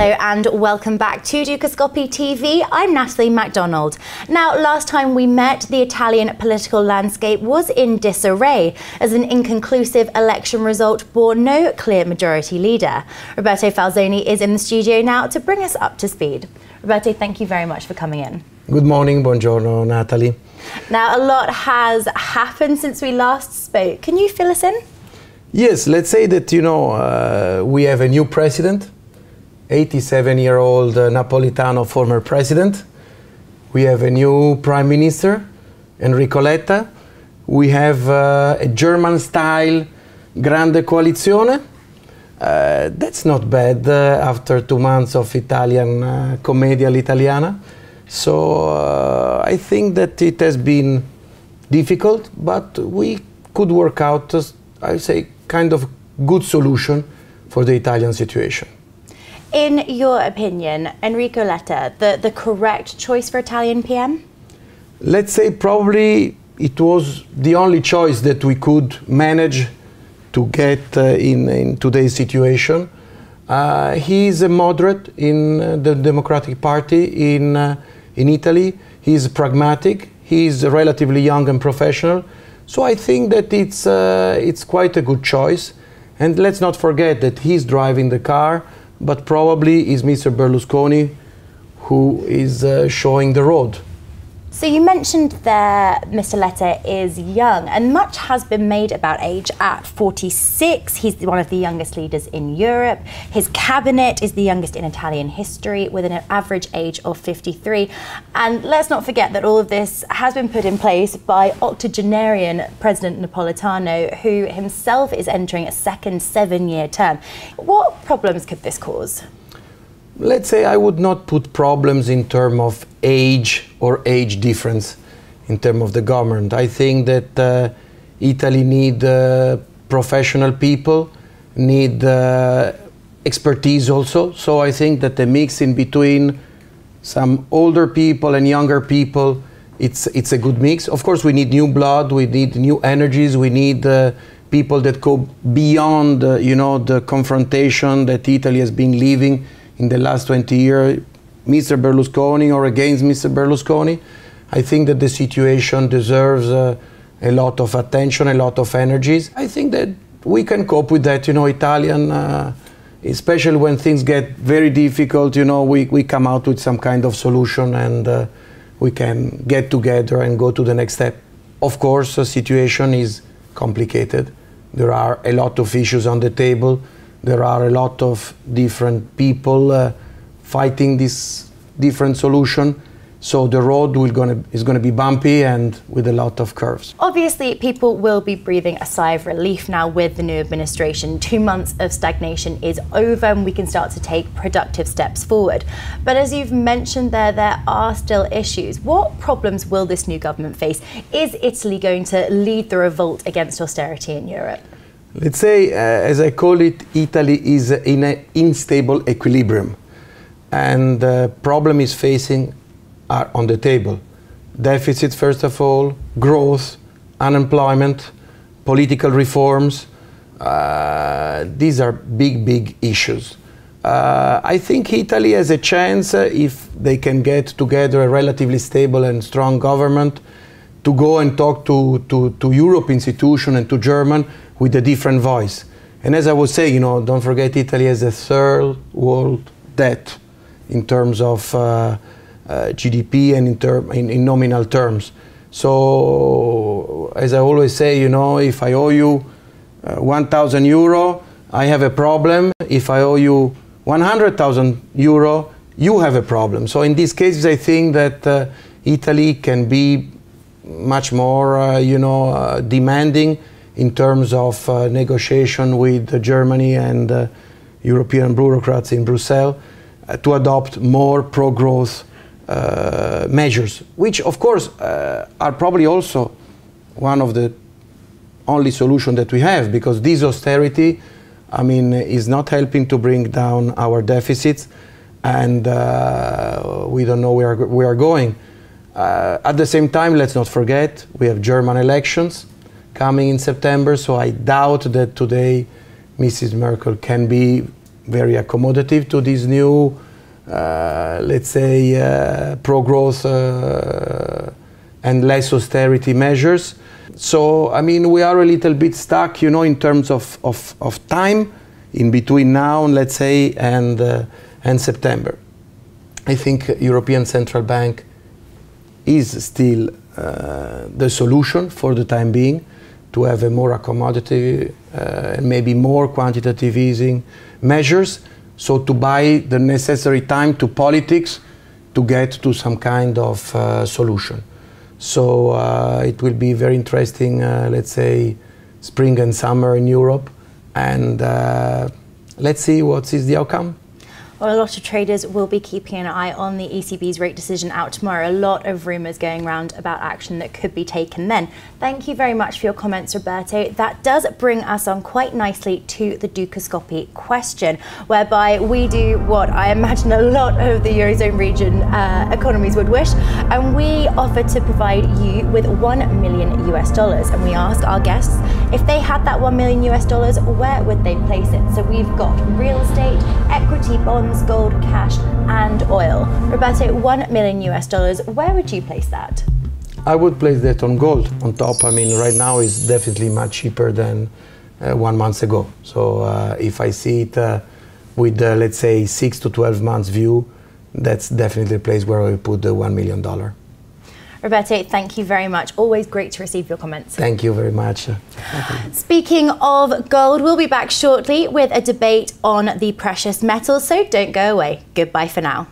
Hello and welcome back to Dukascopy TV. I'm Natalie MacDonald. Now, last time we met, the Italian political landscape was in disarray as an inconclusive election result bore no clear majority leader. Roberto Falzoni is in the studio now to bring us up to speed. Roberto, thank you very much for coming in. Good morning, buongiorno, Natalie. Now, a lot has happened since we last spoke. Can you fill us in? Yes, let's say that, we have a new president, 87-year-old Napolitano former president. We have a new prime minister, Enrico Letta. We have a German-style grande coalizione. That's not bad after 2 months of Italian commedia all'italiana. So I think that it has been difficult, but we could work out, I say, kind of good solution for the Italian situation. In your opinion, Enrico Letta, the correct choice for Italian PM? Let's say probably it was the only choice that we could manage to get in today's situation. He is a moderate in the Democratic Party in Italy. He is pragmatic. He is relatively young and professional. So I think that it's quite a good choice. And let's not forget that he's driving the car, but probably is Mr. Berlusconi who is showing the road. So you mentioned there Mr. Letta is young, and much has been made about age. At 46, he's one of the youngest leaders in Europe. His cabinet is the youngest in Italian history, with an average age of 53. And let's not forget that all of this has been put in place by octogenarian President Napolitano, who himself is entering a second 7-year term. What problems could this cause? Let's say I would not put problems in terms of age or age difference in terms of the government. I think that Italy needs professional people, need expertise also. So I think that the mix in between some older people and younger people, it's a good mix. Of course, we need new blood, we need new energies, we need people that go beyond the confrontation that Italy has been living in the last 20 years, Mr. Berlusconi or against Mr. Berlusconi. I think that the situation deserves a lot of attention, a lot of energies. I think that we can cope with that, Italian, especially when things get very difficult, we come out with some kind of solution and we can get together and go to the next step. Of course, the situation is complicated. There are a lot of issues on the table. There are a lot of different people fighting this different solution. So the road is going to be bumpy and with a lot of curves. Obviously, people will be breathing a sigh of relief now with the new administration. 2 months of stagnation is over and we can start to take productive steps forward. But as you've mentioned there are still issues. What problems will this new government face? Is Italy going to lead the revolt against austerity in Europe? Let's say, as I call it, Italy is in an unstable equilibrium. And the problem is facing are on the table. Deficit, first of all, growth, unemployment, political reforms. These are big issues. I think Italy has a chance, if they can get together a relatively stable and strong government, to go and talk to Europe institutions and to Germany with a different voice. And as I was saying, don't forget Italy has a third world debt in terms of GDP and in nominal terms. So, as I always say, if I owe you 1,000 euro, I have a problem. If I owe you 100,000 euro, you have a problem. So in these cases, I think that Italy can be much more, demanding in terms of negotiation with Germany and European bureaucrats in Brussels to adopt more pro-growth measures, which of course are probably also one of the only solutions that we have, because this austerity, is not helping to bring down our deficits, and we don't know where we are going. At the same time, let's not forget, we have German elections coming in September, so I doubt that today Mrs. Merkel can be very accommodative to these new, let's say, pro-growth and less austerity measures. So, I mean, we are a little bit stuck, you know, in terms of time in between now, let's say, and September. I think European Central Bank is still the solution for the time being, to have a more accommodative and maybe more quantitative easing measures, so to buy the necessary time to politics to get to some kind of solution. So it will be very interesting, let's say, spring and summer in Europe, and let's see what is the outcome. Well, a lot of traders will be keeping an eye on the ECB's rate decision out tomorrow. A lot of rumours going around about action that could be taken then. Thank you very much for your comments, Roberto. That does bring us on quite nicely to the Dukascopy question, whereby we do what I imagine a lot of the Eurozone region economies would wish, and we offer to provide you with $1 million. And we ask our guests, if they had that $1 million, where would they place it? So we've got real estate, equity, bonds, gold, cash and oil. Roberto, $1 million, where would you place that? I would place that on gold on top. I mean, right now it's definitely much cheaper than 1 month ago. So if I see it with, let's say, 6 to 12 months view, that's definitely a place where I would put the $1 million. Roberto, thank you very much. Always great to receive your comments. Thank you very much. Speaking of gold, we'll be back shortly with a debate on the precious metals, so don't go away. Goodbye for now.